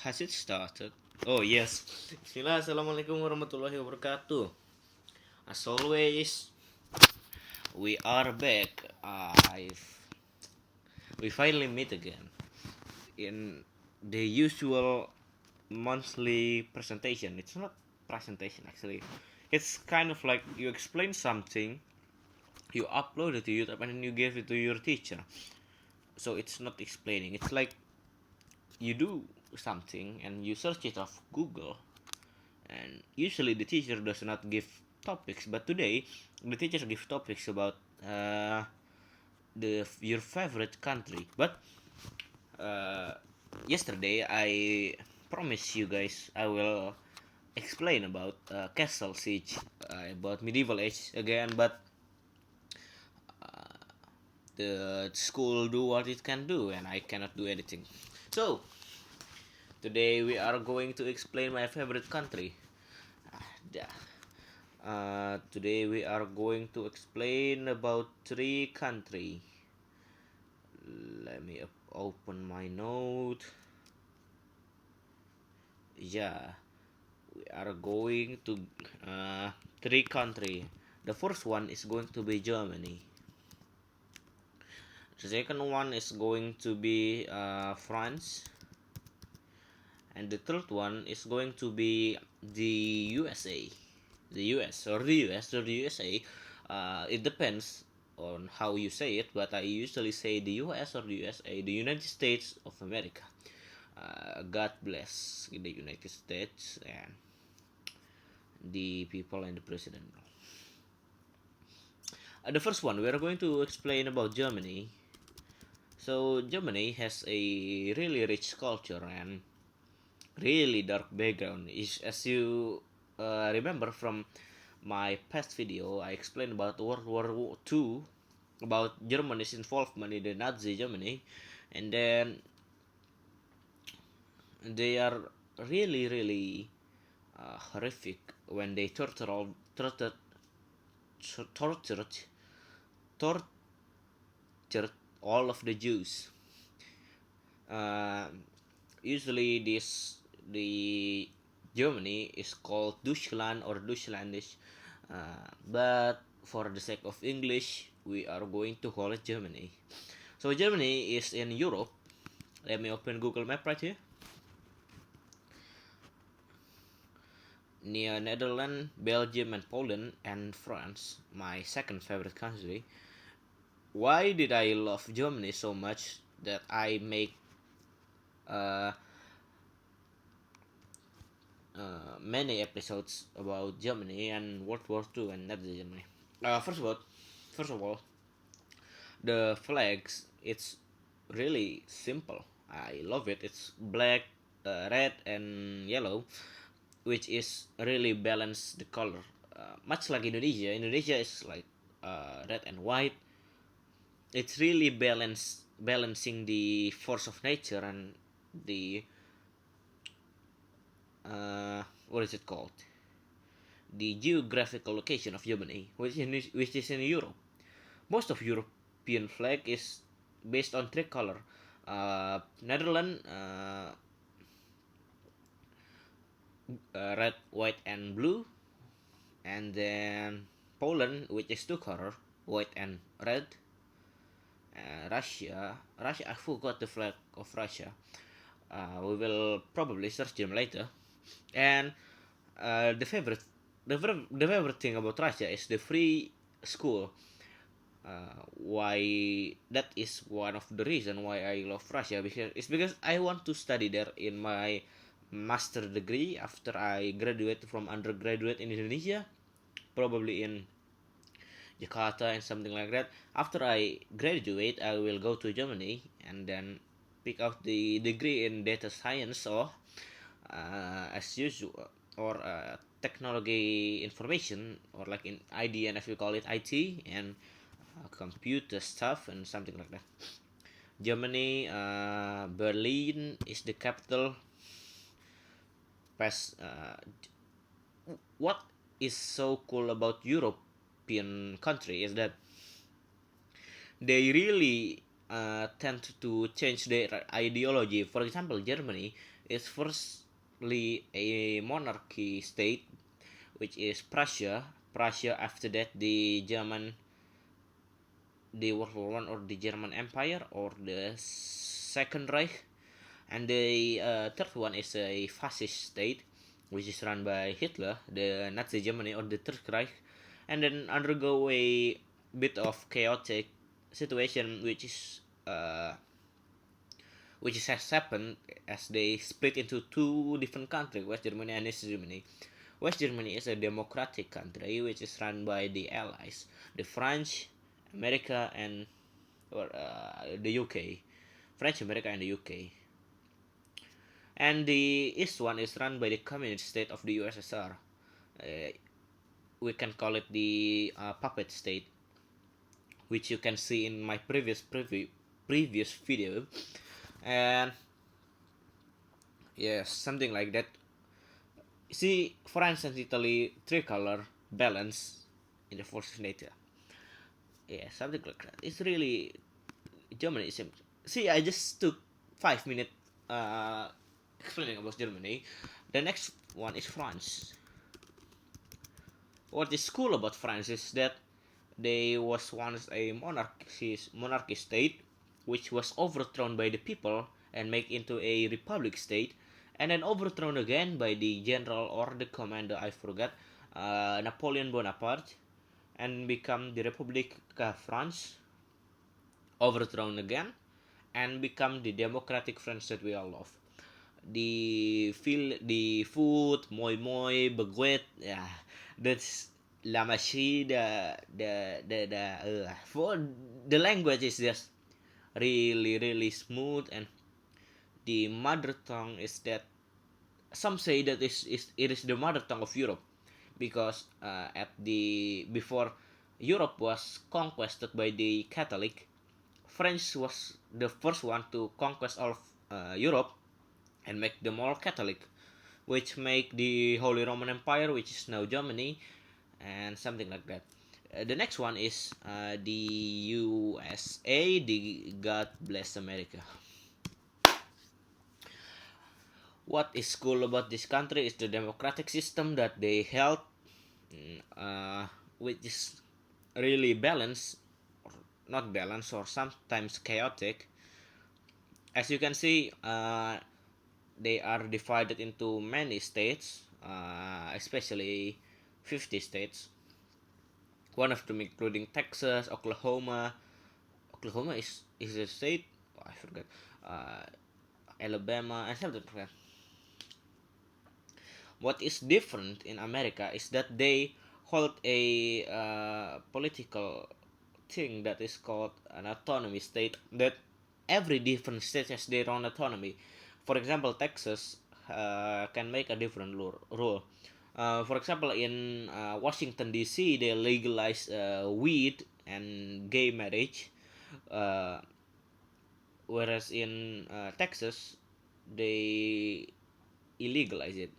Has it started? Oh yes. Bismillah, assalamualaikum warahmatullahi wabarakatuh. As always, we are back. We finally meet again in the usual monthly presentation. It's not presentation actually. It's kind of like you explain something, you upload it to YouTube, and then you give it to your teacher. So it's not explaining. It's like you do something and you search it off Google, and usually the teacher does not give topics, but today the teacher give topics about the your favorite country. But uh, yesterday I promised you guys I will explain about castle siege, about medieval age again, but the school do what it can do and I cannot do anything. So today we are going to explain my favorite country. Yeah. Today we are going to explain about three country. Let me open my note. Yeah, we are going to three country. The first one is going to be Germany. The second one is going to be France, and the third one is going to be the USA. The US or the US or the USA. It depends on how you say it, but I usually say the US or the USA, the United States of America. God bless the United States and the people and the president. The first one, we are going to explain about Germany. So Germany has a really rich culture and really dark background. As you remember from my past video, I explained about World War II, about Germany's involvement in the Nazi Germany, and then they are really horrific when they tortured tortured all of the Jews. Uh, Usually, the Germany is called Deutschland or Deutschlandisch, but for the sake of English, we are going to call it Germany. So Germany is in Europe. Let me open Google Map right here. Near Netherlands, Belgium, and Poland, and France, my second favorite country. Why did I love Germany so much that I make uh, many episodes about Germany and World War II and Nazi Germany. Uh, first of all, first of all, the flags, it's really simple. I love it. It's black, red, and yellow, which is really balance the color. Much like Indonesia, Indonesia is like red and white. It's really balancing the force of nature and the what is it called? The geographical location of Germany, which is in Europe. Most of European flag is based on three color. Netherlands, red, white, and blue, and then Poland, which is two color, white and red. Russia, I forgot the flag of Russia. We will probably search them later. And the the favorite thing about Russia is the free school. Why that is one of the reason why I love Russia, because it's because I want to study there in my master degree after I graduate from undergraduate in Indonesia, probably in Jakarta and something like that. After I graduate, I will go to Germany and then pick out the degree in data science or as usual, or technology information, or like in IDN if you call it IT, and computer stuff and something like that. Germany, Berlin is the capital. What is so cool about European country is that they really tend to change their ideology. For example, Germany is firstly a monarchy state, which is Prussia. Prussia after that the World War One or the German Empire or the Second Reich, and the third one is a fascist state, which is run by Hitler, the Nazi Germany or the Third Reich, and then undergo a bit of chaotic situation, which has happened as they split into two different countries, West Germany and East Germany. West Germany is a democratic country which is run by the Allies, the French, America, and the UK. French, America, and the UK. And the East one is run by the communist state of the USSR. Uh, we can call it the puppet state, which you can see in my previous video, and yes, something like that. See, France and Italy tricolor balance in the forces of NATO. Yeah, something like that. It's really Germany. See, I just took 5 minutes explaining about Germany. The next one is France. What is cool about France is that they was once a monarchy state, which was overthrown by the people and made into a republic state, and then overthrown again by the general or the commander, I forgot, Napoleon Bonaparte, and become the Republic of France, overthrown again, and become the democratic France that we all love. The food, moi moi, baguette, yeah, that's la machi, for the language is just really smooth, and the mother tongue is that some say that it is the mother tongue of Europe, because at the before Europe was conquered by the Catholic, French was the first one to conquest all of Europe and make them all Catholic, which make the Holy Roman Empire, which is now Germany, and something like that. The next one is the USA, the God Bless America. What is cool about this country is the democratic system that they held, which is really balanced, or not balanced, or sometimes chaotic. As you can see, they are divided into many states, especially 50 states. One of them including Texas, Oklahoma. Oklahoma is a state. Oh, I forgot. Alabama and something like that. What is different in America is that they hold a political thing that is called an autonomy state. That every different state has their own autonomy. For example, Texas can make a different rule. For example, in Washington D.C., they legalize weed and gay marriage, uh, whereas in Texas they illegalize it.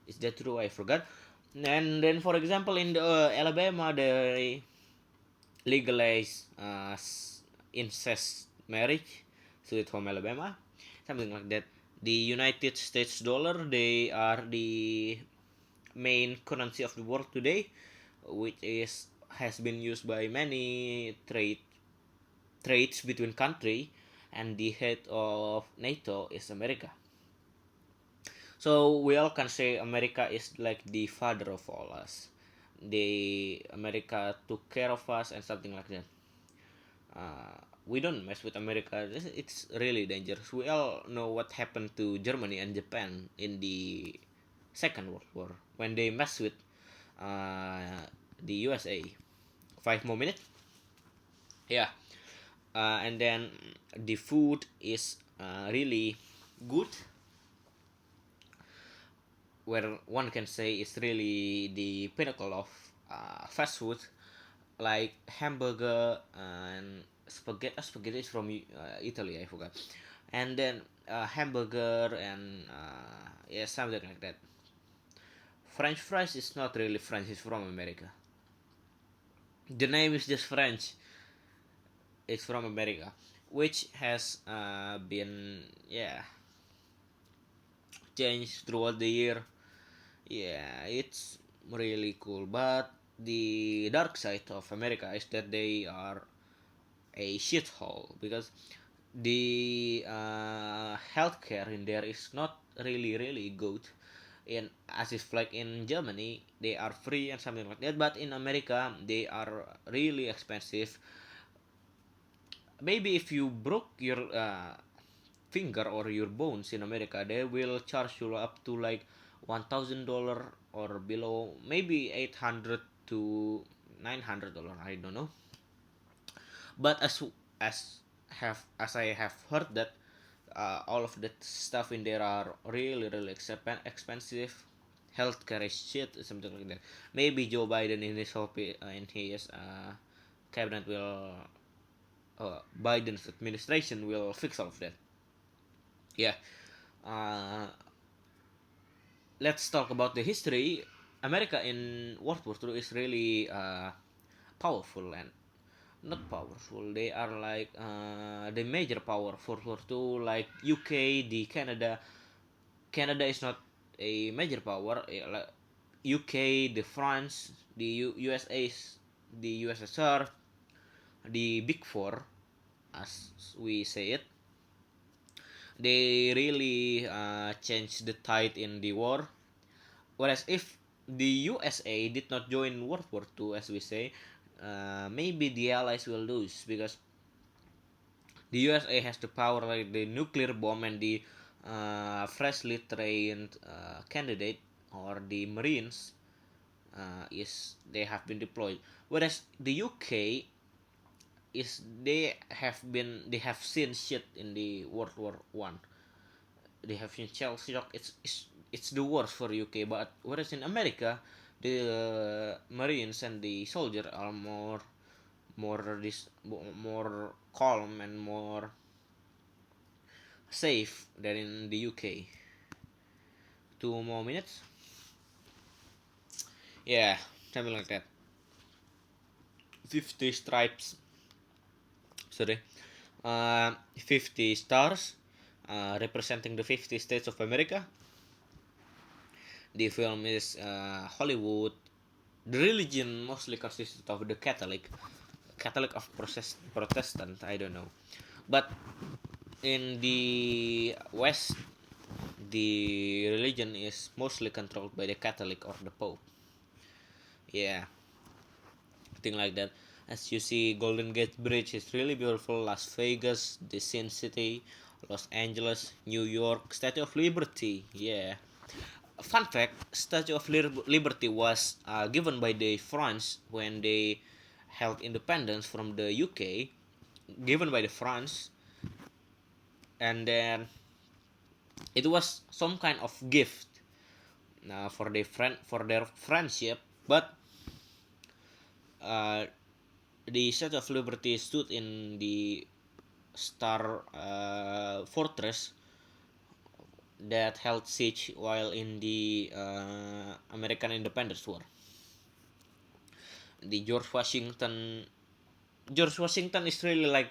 Is that true? I forgot. And then, for example, in the Alabama, they legalize incest marriage, Sweet Home Alabama, something like that. The United States dollar, they are the main currency of the world today, which is has been used by many trades between country, and the head of NATO is America. So we all can say America is like the father of all us. The America took care of us and something like that. We don't mess with America. It's really dangerous. We all know what happened to Germany and Japan in the Second World War when they mess with the USA. 5 more minutes. Yeah, and then the food is really good, where one can say is really the pinnacle of fast food, like hamburger and spaghetti. Spaghetti is from Italy, I forgot. And then hamburger and yeah, something like that. French fries is not really French; it's from America. The name is just French. It's from America, which has been, yeah, changed throughout the year. Yeah, it's really cool. But the dark side of America is that they are a shithole because the healthcare in there is not really good. In as if like in Germany they are free and something like that, but in America they are really expensive. Maybe if you broke your finger or your bones in America, they will charge you up to like $1,000 or below, maybe 800 to $900. I don't know. But as I have heard that all of that stuff in there are really expensive. Healthcare is shit, something like that. Maybe Joe Biden in his cabinet will Biden's administration will fix all of that. Yeah. Uh, let's talk about the history. America in World War II is really powerful and not powerful. They are like the major power for World War II, like UK, the Canada. Canada is not a major power. Like UK, the France, the USA, the USSR, the Big Four, as we say it. They really changed the tide in the war. Whereas if the USA did not join World War II, as we say, maybe the Allies will lose because the USA has the power like the nuclear bomb and the freshly trained candidate or the Marines is they have been deployed. Whereas the UK is they have seen shit in the World War One. They have seen shell shock. It's the worst for UK. But whereas in America, the Marines and the soldier are more calm and more safe than in the UK. 2 more minutes. Yeah, something like that. 50 stripes. Sorry. 50 stars representing the 50 states of America. The film is Hollywood. The religion mostly consists of the Catholic of Protestant. I don't know, but in the West, the religion is mostly controlled by the Catholic or the Pope. Yeah, thing like that. As you see, Golden Gate Bridge is really beautiful. Las Vegas, the Sin City, Los Angeles, New York, Statue of Liberty. Yeah. Fun fact: Statue of Liberty was given by the France when they held independence from the UK. Given by the France, and then it was some kind of gift for their friendship. But uh, the Statue of Liberty stood in the Star Fortress that held siege while in the American Independence War. The George Washington is really like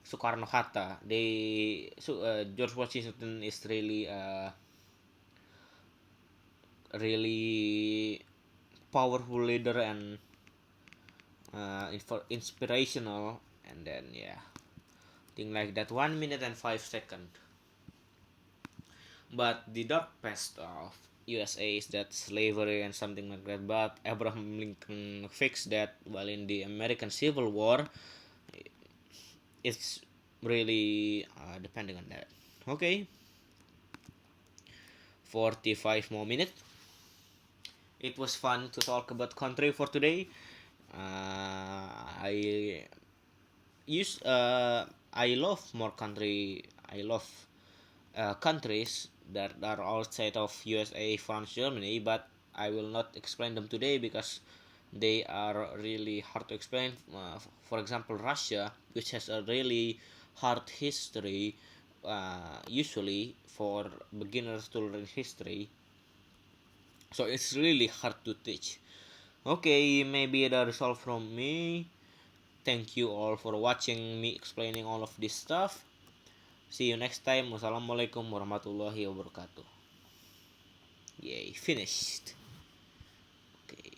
Soekarno Hatta. George Washington is really powerful leader and inspirational. And then yeah, thing like that. 1 minute and 5 seconds. But the dark past of USA is that slavery and something like that. But Abraham Lincoln fixed that while in the American Civil War. It's really depending on that. Okay, 45 more minutes. It was fun to talk about country for today. I use I love more country. I love countries that are outside of USA, France, Germany, but I will not explain them today because they are really hard to explain. For example, Russia, which has a really hard history, usually for beginners to learn history, so it's really hard to teach. Okay, maybe that is all from me. thank you all for watching me explaining all of this stuff. See you next time. Wassalamualaikum warahmatullahi wabarakatuh. Yay, finished. Okay.